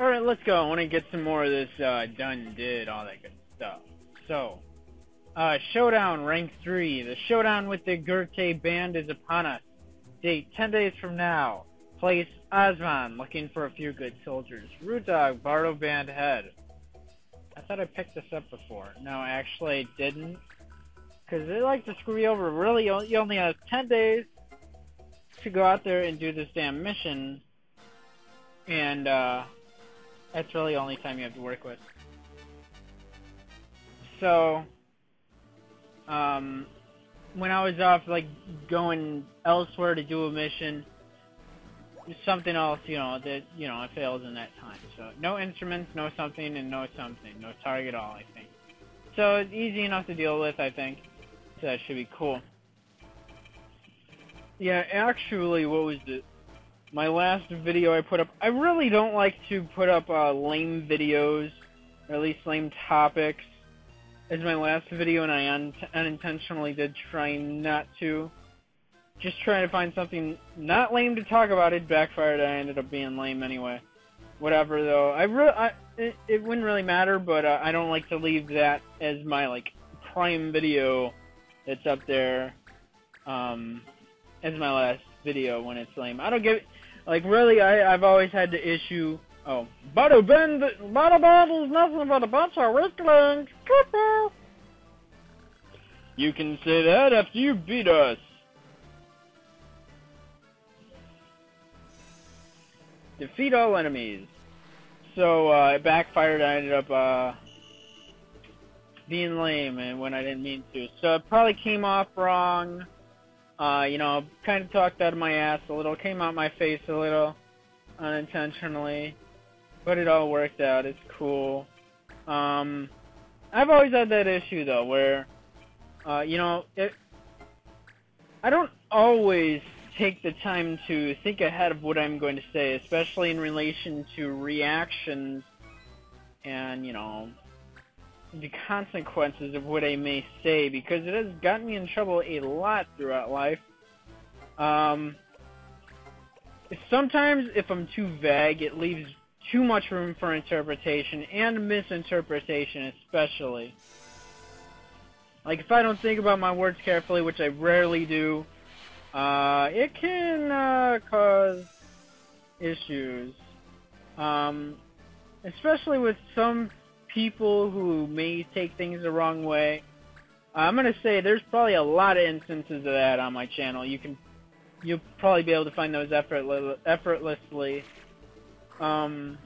Alright, let's go. I want to get some more of this done, did, all that good stuff. So, Showdown, rank 3. The showdown with the Goethe band is upon us. Date, 10 days from now. Place, Osman, looking for a few good soldiers. Root Dog, Bardo band head. I thought I picked this up before. No, actually I didn't. Because they like to screw you over. Really, you only have 10 days to go out there and do this damn mission. And, that's really the only time you have to work with. So, when I was off, like, going elsewhere to do a mission, something else, that, it fails in that time. So, no instruments, no something, and no something. No target at all, I think. So, it's easy enough to deal with, I think. So, that should be cool. Yeah, actually, what was it? My last video I put up, I really don't like to put up lame videos, or at least lame topics, as my last video, and I unintentionally did try not to. Just trying to find something not lame to talk about. It backfired. I ended up being lame anyway. Whatever, though. It wouldn't really matter, but I don't like to leave that as my, like, prime video that's up there as my last video when it's lame. I don't give it. Like, really, I've always had to issue, Battle Band is nothing but a bunch of weaklings. You can say that after you beat us. Defeat all enemies. So, it backfired. I ended up, being lame, and when I didn't mean to. So, it probably came off wrong. Kind of talked out of my ass a little, came out my face a little, unintentionally, but it all worked out. It's cool. I've always had that issue though, where, I don't always take the time to think ahead of what I'm going to say, especially in relation to reactions and, the consequences of what I may say, because it has gotten me in trouble a lot throughout life. Sometimes, if I'm too vague, it leaves too much room for interpretation, and misinterpretation especially. Like, if I don't think about my words carefully, which I rarely do, it can cause issues. Especially with some people who may take things the wrong way. I'm gonna say there's probably a lot of instances of that on my channel. You'll probably be able to find those effortlessly. I'll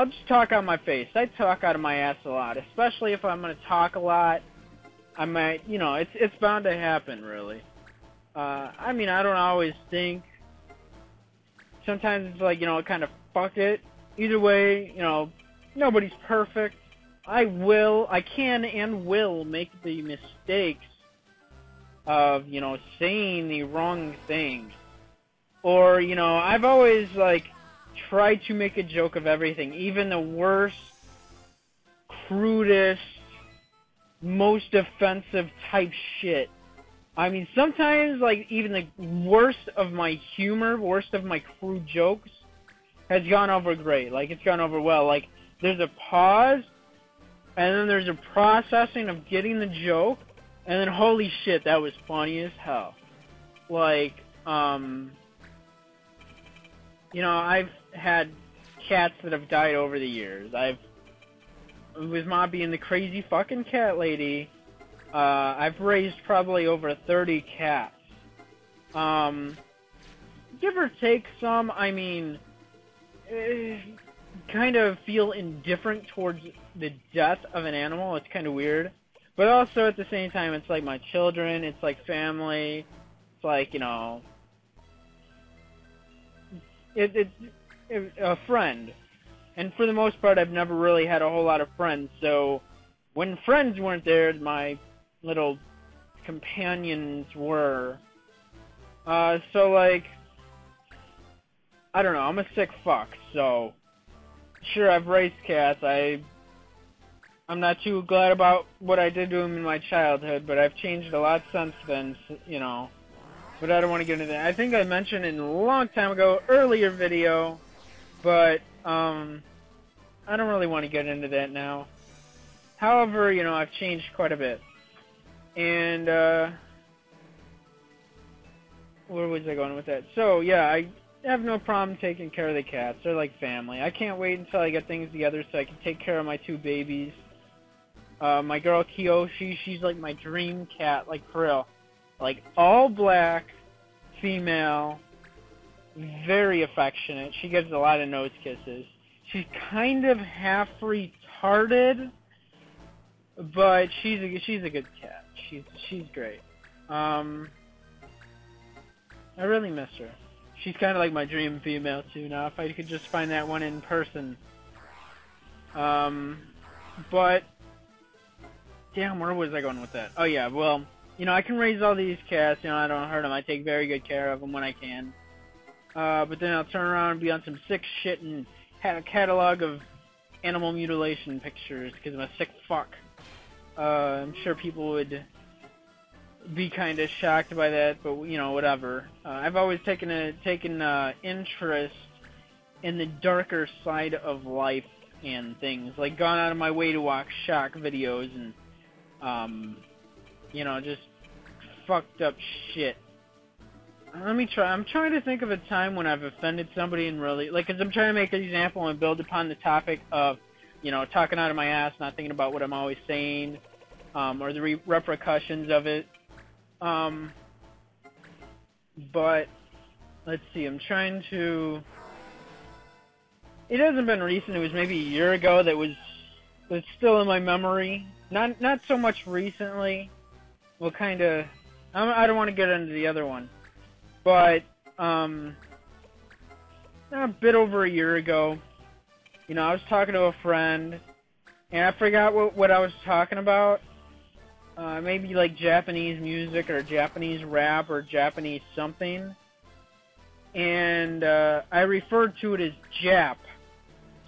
just talk out my face. I talk out of my ass a lot, especially if I'm gonna talk a lot. I might, it's bound to happen, really. I don't always think. Sometimes it's like, kind of fuck it. Either way, nobody's perfect. I can and will make the mistakes of, saying the wrong thing. Or, I've always, tried to make a joke of everything. Even the worst, crudest, most offensive type shit. Sometimes, even the worst of my humor, worst of my crude jokes, has gone over great. It's gone over well. There's a pause, and then there's a processing of getting the joke, and then holy shit, that was funny as hell. I've had cats that have died over the years. With Ma being the crazy fucking cat lady, I've raised probably over 30 cats. Give or take some, kind of feel indifferent towards the death of an animal. It's kind of weird. But also at the same time, it's like my children, it's like family, it's like, it's a friend. And for the most part, I've never really had a whole lot of friends, so when friends weren't there, my little companions were. I don't know, I'm a sick fuck, so sure, I've raised cats. I'm not too glad about what I did to them in my childhood, but I've changed a lot since then, but I don't want to get into that. I think I mentioned in a long time ago, earlier video, but I don't really want to get into that now. However, you know, I've changed quite a bit. And where was I going with that? So, yeah, I have no problem taking care of the cats. They're like family. I can't wait until I get things together so I can take care of my 2 babies. My girl Kiyoshi, she's like my dream cat, like for real. Like all black, female, very affectionate. She gives a lot of nose kisses. She's kind of half retarded, but she's a good cat. She's great. I really miss her. She's kind of like my dream female too. Now, if I could just find that one in person. But damn, where was I going with that? Oh yeah, well, you know, I can raise all these cats. You know, I don't hurt them. I take very good care of them when I can. But then I'll turn around and be on some sick shit and have a catalog of animal mutilation pictures because I'm a sick fuck. I'm sure people would be kind of shocked by that, but you know, whatever. I've always taken interest in the darker side of life and things, like gone out of my way to watch shock videos and you know, just fucked up shit. Let me try. I'm trying to think of a time when I've offended somebody and really, like, because I'm trying to make an example and build upon the topic of, you know, talking out of my ass, not thinking about what I'm always saying, or the repercussions of it. But let's see. I'm trying to. It hasn't been recent. It was maybe a year ago. That's still in my memory. Not so much recently. Well, kind of. I don't want to get into the other one. But, a bit over a year ago, you know, I was talking to a friend, and I forgot what I was talking about. Maybe like Japanese music, or Japanese rap, or Japanese something. And, I referred to it as Jap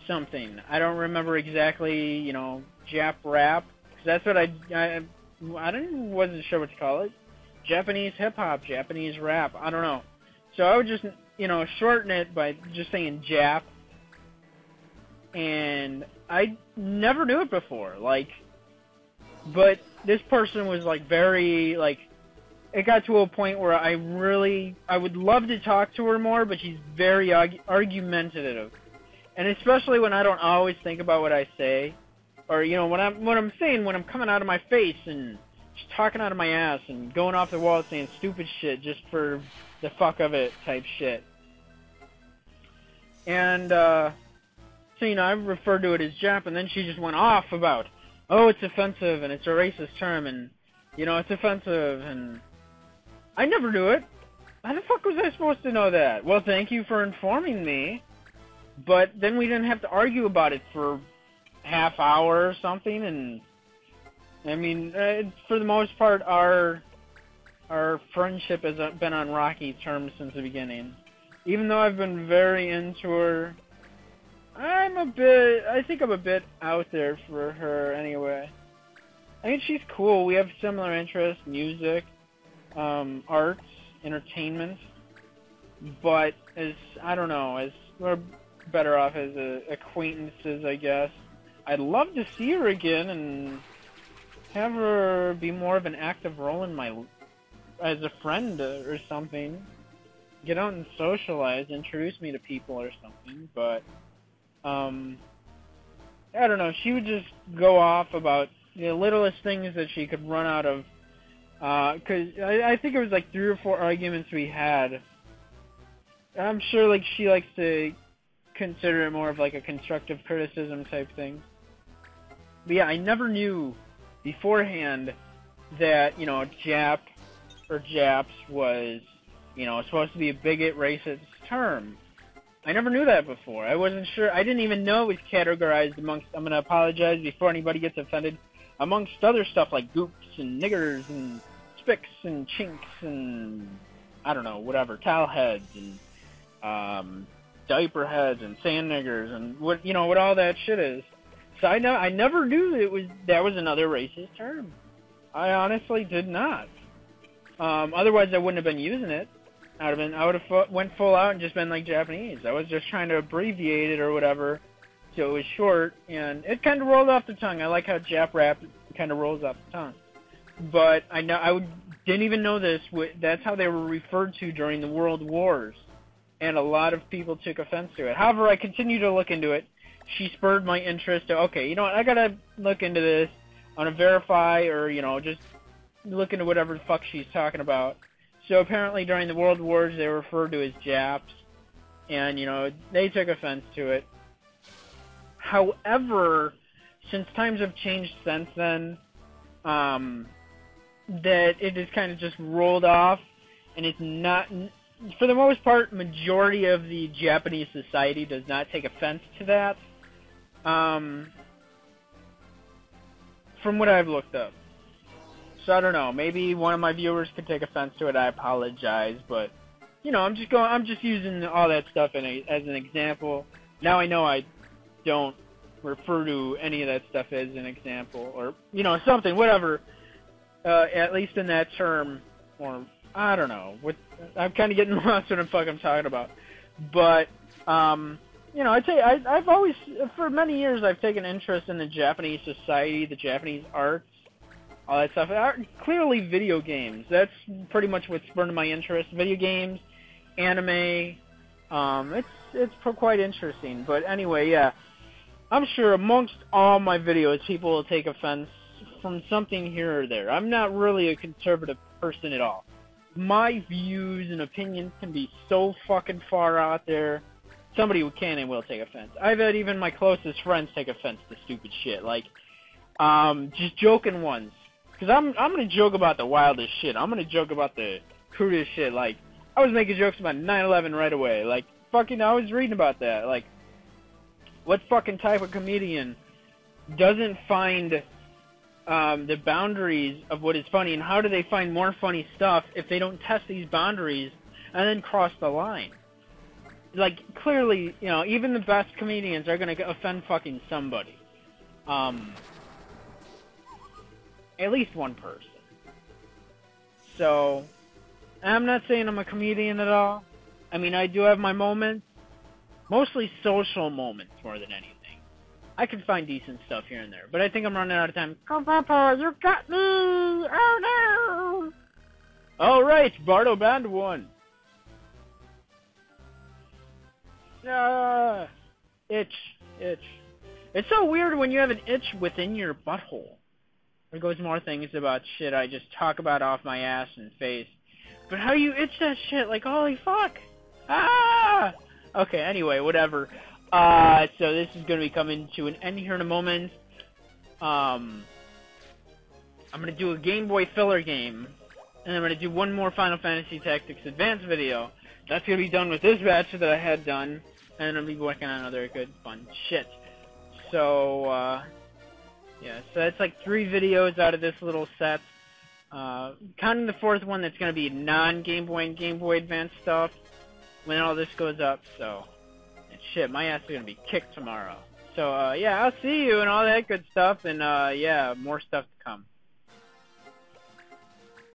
something. I don't remember exactly, you know, Jap rap, because that's what I wasn't sure what to call it. Japanese hip-hop, Japanese rap, I don't know. So I would just, you know, shorten it by just saying Jap. And I never knew it before, like, but this person was, like, very, like, it got to a point where I would love to talk to her more, but she's very argumentative. And especially when I don't always think about what I say, or, you know, when I'm coming out of my face and just talking out of my ass and going off the wall saying stupid shit just for the fuck of it type shit. And, so, you know, I referred to it as Jap, and then she just went off about, oh, it's offensive, and it's a racist term, and, you know, it's offensive, and I never knew it. How the fuck was I supposed to know that? Well, thank you for informing me, but then we didn't have to argue about it for half hour or something, and I mean, for the most part, our friendship has been on rocky terms since the beginning. Even though I've been very into her, I think I'm a bit out there for her anyway. I mean, she's cool. We have similar interests, music, arts, entertainment, but I don't know, we're better off as acquaintances, I guess. I'd love to see her again and have her be more of an active role in as a friend or something. Get out and socialize, introduce me to people or something, but, I don't know, she would just go off about the littlest things that she could run out of, cause I think it was like 3 or 4 arguments we had. I'm sure, like, she likes to consider it more of like a constructive criticism type thing. But yeah, I never knew beforehand that, you know, Jap or Japs was, you know, supposed to be a bigot, racist term. I never knew that before. I wasn't sure. I didn't even know it was categorized amongst, I'm going to apologize before anybody gets offended, amongst other stuff like goops and niggers and spicks and chinks and, I don't know, whatever, towel heads and diaper heads and sand niggers and what, you know, what all that shit is. So I never knew that was another racist term. I honestly did not. Otherwise, I wouldn't have been using it. I would have went full out and just been like Japanese. I was just trying to abbreviate it or whatever, so it was short, and it kind of rolled off the tongue. I like how Jap rap kind of rolls off the tongue. But didn't even know this. That's how they were referred to during the World Wars, and a lot of people took offense to it. However, I continued to look into it. She spurred my interest to, okay, you know what, I gotta look into this. I want to verify, or, you know, just look into whatever the fuck she's talking about. So apparently during the World Wars, they were referred to as Japs, and, you know, they took offense to it. However, since times have changed since then, that it has kind of just rolled off, and it's not, for the most part, majority of the Japanese society does not take offense to that, from what I've looked up. So I don't know, maybe one of my viewers could take offense to it. I apologize, but, you know, I'm just using all that stuff as an example. Now I know I don't refer to any of that stuff as an example, or, you know, something, whatever, at least in that term, or, I don't know, I'm kind of getting lost what the fuck I'm talking about, but, you know, I'd say I've always, for many years, I've taken interest in the Japanese society, the Japanese arts, all that stuff. Clearly video games, that's pretty much what spurred my interest. Video games, anime, it's quite interesting, but anyway, yeah. I'm sure amongst all my videos, people will take offense from something here or there. I'm not really a conservative person at all. My views and opinions can be so fucking far out there. Somebody who can and will take offense. I've had even my closest friends take offense to stupid shit. Like, just joking ones. Because I'm going to joke about the wildest shit. I'm going to joke about the crudest shit. Like, I was making jokes about 9/11 right away. Like, fucking, I was reading about that. Like, what fucking type of comedian doesn't find the boundaries of what is funny, and how do they find more funny stuff if they don't test these boundaries and then cross the line? Like, clearly, you know, even the best comedians are going to offend fucking somebody. At least one person. So, I'm not saying I'm a comedian at all. I mean, I do have my moments. Mostly social moments more than anything. I can find decent stuff here and there, but I think I'm running out of time. Oh, Papa, you got me! Oh, no! Alright, Bardo Band 1. Itch. It's so weird when you have an itch within your butthole. There goes more things about shit I just talk about off my ass and face. But how you itch that shit? Like, holy fuck! Ah! Okay, anyway, whatever. So this is going to be coming to an end here in a moment. I'm going to do a Gameboy filler game, and I'm going to do one more Final Fantasy Tactics Advance video. That's going to be done with this batch that I had done, and I'll be working on other good, fun shit. So, yeah, so that's like 3 videos out of this little set. Counting the 4th one that's going to be non-Game Boy and Game Boy Advance stuff when all this goes up, so, and shit, my ass is going to be kicked tomorrow. So, yeah, I'll see you and all that good stuff, and, yeah, more stuff to come.